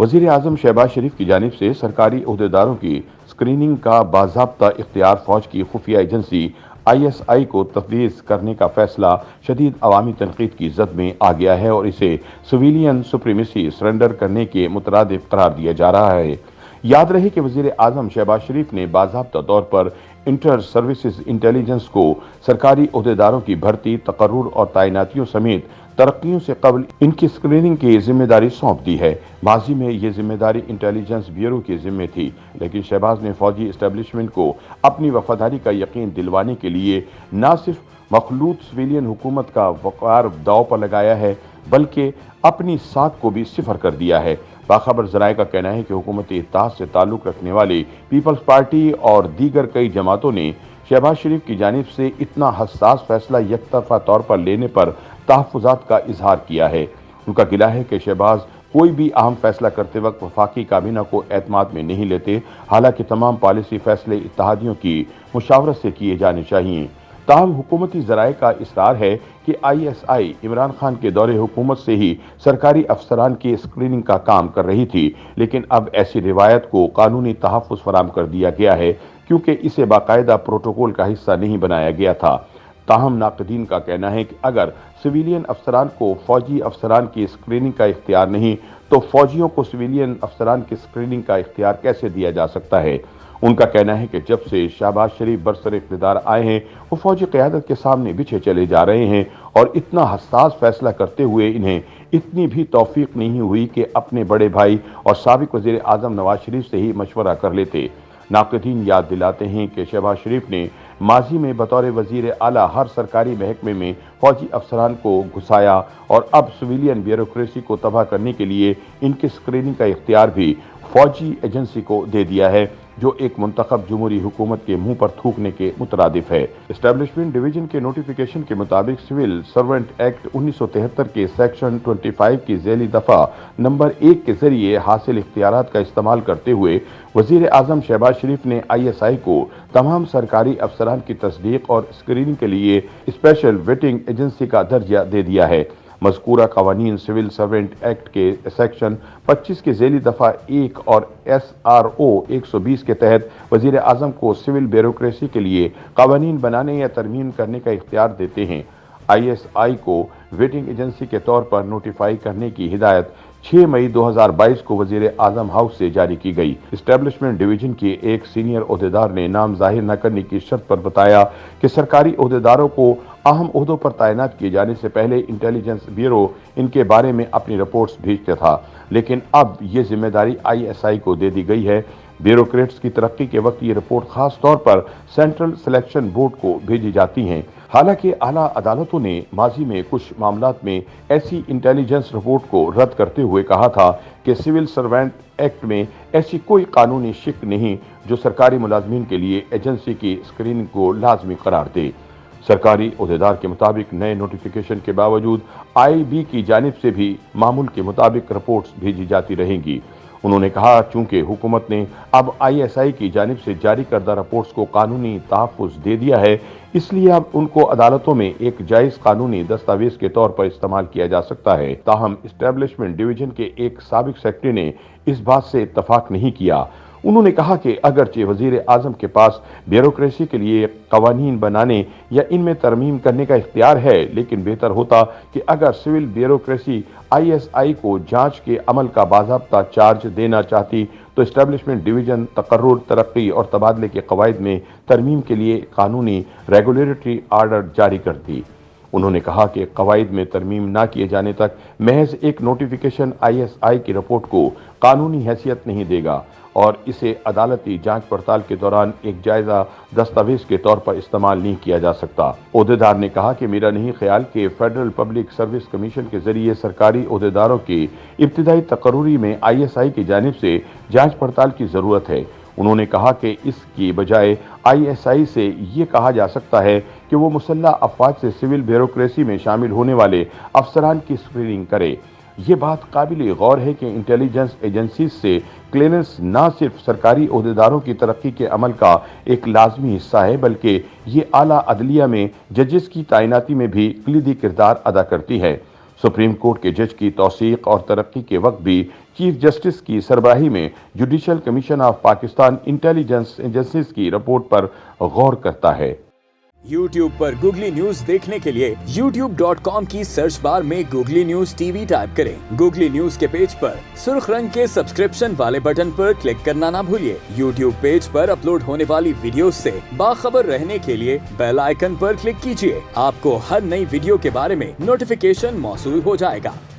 वज़ीर आज़म शहबाज शरीफ की जानिब से सरकारी ओहदेदारों की स्क्रीनिंग का बाज़ाब्ता इख्तियार फ़ौज की खुफिया एजेंसी ISI को तफवीज़ करने का फैसला शदीद अवामी तनकीद की जद में आ गया है और इसे सिविलियन सुप्रीमेसी सरेंडर करने के मुतरादिफ करार दिया जा रहा है। याद रहे कि वज़ीर आज़म शहबाज शरीफ ने बाज़ाब्ता तौर पर इंटर सर्विसेज इंटेलिजेंस को सरकारी ओहदेदारों की भर्ती, तकर्रुर और तैनातियों समेत तरक्कियों से कबल इनकी स्क्रीनिंग की जिम्मेदारी सौंप दी है। माजी में ये जिम्मेदारी इंटेलिजेंस ब्यूरो की जिम्मे थी, लेकिन शहबाज ने फौजी एस्टेब्लिशमेंट को अपनी वफादारी का यकीन दिलवाने के लिए न सिर्फ मखलूत सिविलियन हुकूमत का वक़ार दाव पर लगाया है, बल्कि अपनी साख को भी सिफर कर दिया है। बाखबर ज़राए का कहना है कि हुकूमती इत्तेहाद से ताल्लुक़ रखने वाली पीपल्स पार्टी और दीगर कई जमातों ने शहबाज शरीफ की जानिब से इतना हसास फैसला यकतरफा तौर पर लेने पर तहफ़्फ़ुज़ात का इजहार किया है। उनका गिला है कि शहबाज कोई भी अहम फैसला करते वक्त वफाकी काबीना को एतमाद में नहीं लेते, हालांकि तमाम पॉलिसी फैसले इत्तेहादियों की मुशावरत से किए जाने चाहिए। ताहम हुकूमती ज़राए का इसरार है कि ISI इमरान खान के दौरे हुकूमत से ही सरकारी अफसरान की स्क्रीनिंग का काम कर रही थी, लेकिन अब ऐसी रिवायत को कानूनी तहफ़्फ़ुज़ फराहम कर दिया गया है क्योंकि इसे बाकायदा प्रोटोकॉल का हिस्सा नहीं बनाया गया था। ताहम नाक़दीन का कहना है कि अगर सिविलियन अफसरान को फौजी अफसरान की स्क्रीनिंग का इख्तियार नहीं, तो फौजियों को सिविलियन अफसरान की स्क्रीनिंग का इख्तियार कैसे दिया जा सकता है। उनका कहना है कि जब से शहबाज शरीफ बरसर इक़्तिदार आए हैं, वो फौजी क़यादत के सामने बिछे चले जा रहे हैं और इतना हसास फैसला करते हुए इन्हें इतनी भी तौफीक नहीं हुई कि अपने बड़े भाई और साबिक़ वज़ीर आज़म नवाज शरीफ से ही मशवरा कर लेते। नाक़दीन याद दिलाते हैं कि शहबाज शरीफ ने माजी में बतौर वज़ीर आला हर सरकारी महकमे में फौजी अफसरान को घुसाया और अब सिविलियन ब्यूरोक्रेसी को तबाह करने के लिए इनकी स्क्रीनिंग का इख्तियार भी फौजी एजेंसी को दे दिया है, जो एक मुंतखब जमहूरी हुकूमत के मुंह पर थूकने के मुतरादिफ है। एस्टेब्लिशमेंट डिवीजन के नोटिफिकेशन के मुताबिक सिविल सर्वेंट एक्ट 1973 के सेक्शन 25 की ज़ैली दफ़ा नंबर 1 के जरिए हासिल इख्तियारात का इस्तेमाल करते हुए वज़ीर आज़म शहबाज शरीफ ने ISI को तमाम सरकारी अफसरान की तस्दीक और स्क्रीनिंग के लिए स्पेशल वेटिंग एजेंसी का दर्जा दे दिया है। मज़कूरा क़वानीन सिविल सर्वेंट एक्ट के सेक्शन 25 की ज़ैली दफ़ा 1 और SRO 120 के तहत वज़ीर आज़म को सिविल ब्यूरोक्रेसी के लिए क़वानीन बनाने या तरमीम करने का इख्तियार देते हैं। ISI को वेटिंग एजेंसी के तौर पर नोटिफाई करने की हिदायत 6 मई 2022 को वज़ीर आज़म हाउस से जारी की गई। एस्टेब्लिशमेंट डिवीजन के एक सीनियर ओहदेदार ने नाम जाहिर न करने की शर्त पर बताया कि सरकारी ओहदेदारों को अहम ओहदों पर तैनात किए जाने से पहले इंटेलिजेंस ब्यूरो इनके बारे में अपनी रिपोर्ट्स भेजता था, लेकिन अब ये जिम्मेदारी ISI को दे दी गई है। ब्यूरोक्रेट्स की तरक्की के वक्त ये रिपोर्ट खास तौर पर सेंट्रल सिलेक्शन बोर्ड को भेजी जाती हैं। हालांकि आला अदालतों ने माजी में कुछ मामलात में ऐसी इंटेलिजेंस रिपोर्ट को रद्द करते हुए कहा था कि सिविल सर्वेंट एक्ट में ऐसी कोई कानूनी शिक नहीं जो सरकारी मुलाजमीन के लिए एजेंसी की स्क्रीनिंग को लाजमी करार दे। सरकारी ओहदेदार के मुताबिक नए नोटिफिकेशन के बावजूद IB की जानिब से भी मामूल के मुताबिक रिपोर्ट्स भेजी जाती रहेंगी। उन्होंने कहा, चूंकि हुकूमत ने अब ISI की जानिब से जारी करदा रिपोर्ट्स को कानूनी तहफ़्फ़ुज़ दे दिया है, इसलिए अब उनको अदालतों में एक जायज़ कानूनी दस्तावेज के तौर पर इस्तेमाल किया जा सकता है। ताहम एस्टेब्लिशमेंट डिवीजन के एक साबिक सेक्रेटरी ने इस बात से इत्तफाक नहीं किया। उन्होंने कहा कि अगरचे वज़ीर आज़म के पास ब्यूरोक्रेसी के लिए क़वानीन बनाने या इनमें तरमीम करने का इख्तियार है, लेकिन बेहतर होता कि अगर सिविल ब्यूरोक्रेसी ISI को जांच के अमल का बाज़ाब्ता चार्ज देना चाहती तो एस्टेब्लिशमेंट डिवीजन तकर्रुर, तरक्की और तबादले के क़वाइद में तरमीम के लिए कानूनी रेगुलेटरी आर्डर जारी करती। उन्होंने कहा कि क़वाइद में तरमीम न किए जाने तक महज एक नोटिफिकेशन ISI की रिपोर्ट को कानूनी हैसियत नहीं देगा और इसे अदालती जांच पड़ताल के दौरान एक जायज़ा दस्तावेज के तौर पर इस्तेमाल नहीं किया जा सकता। ओहदेदार ने कहा कि मेरा नहीं ख्याल कि फेडरल पब्लिक सर्विस कमीशन के जरिए सरकारी ओहदेदारों की इब्तिदाई तकर्रुरी में ISI की जानिब से जांच पड़ताल की ज़रूरत है। उन्होंने कहा कि इसकी बजाय ISI से ये कहा जा सकता है कि वो मुसल्लह अफवाज से सिविल ब्यूरोक्रेसी में शामिल होने वाले अफसरान की स्क्रीनिंग करे। ये बात काबिल गौर है कि इंटेलिजेंस एजेंसीज से क्लियरेंस न सिर्फ सरकारी ओहदेदारों की तरक्की के अमल का एक लाजमी हिस्सा है, बल्कि ये आला अदलिया में जजेस की तैनाती में भी कलीदी किरदार अदा करती है। सुप्रीम कोर्ट के जज की तौसीक और तरक्की के वक्त भी चीफ जस्टिस की सरबराही में judicial commission of Pakistan intelligence agencies की रिपोर्ट पर गौर करता है। YouTube पर गूगली न्यूज देखने के लिए youtube.com की सर्च बार में गूगली न्यूज टीवी टाइप करें। गूगली न्यूज के पेज पर सुर्ख रंग के सब्सक्रिप्शन वाले बटन पर क्लिक करना ना भूलिए। YouTube पेज पर अपलोड होने वाली वीडियोस से बाखबर रहने के लिए बेल आइकन पर क्लिक कीजिए। आपको हर नई वीडियो के बारे में नोटिफिकेशन मौसूल हो जाएगा।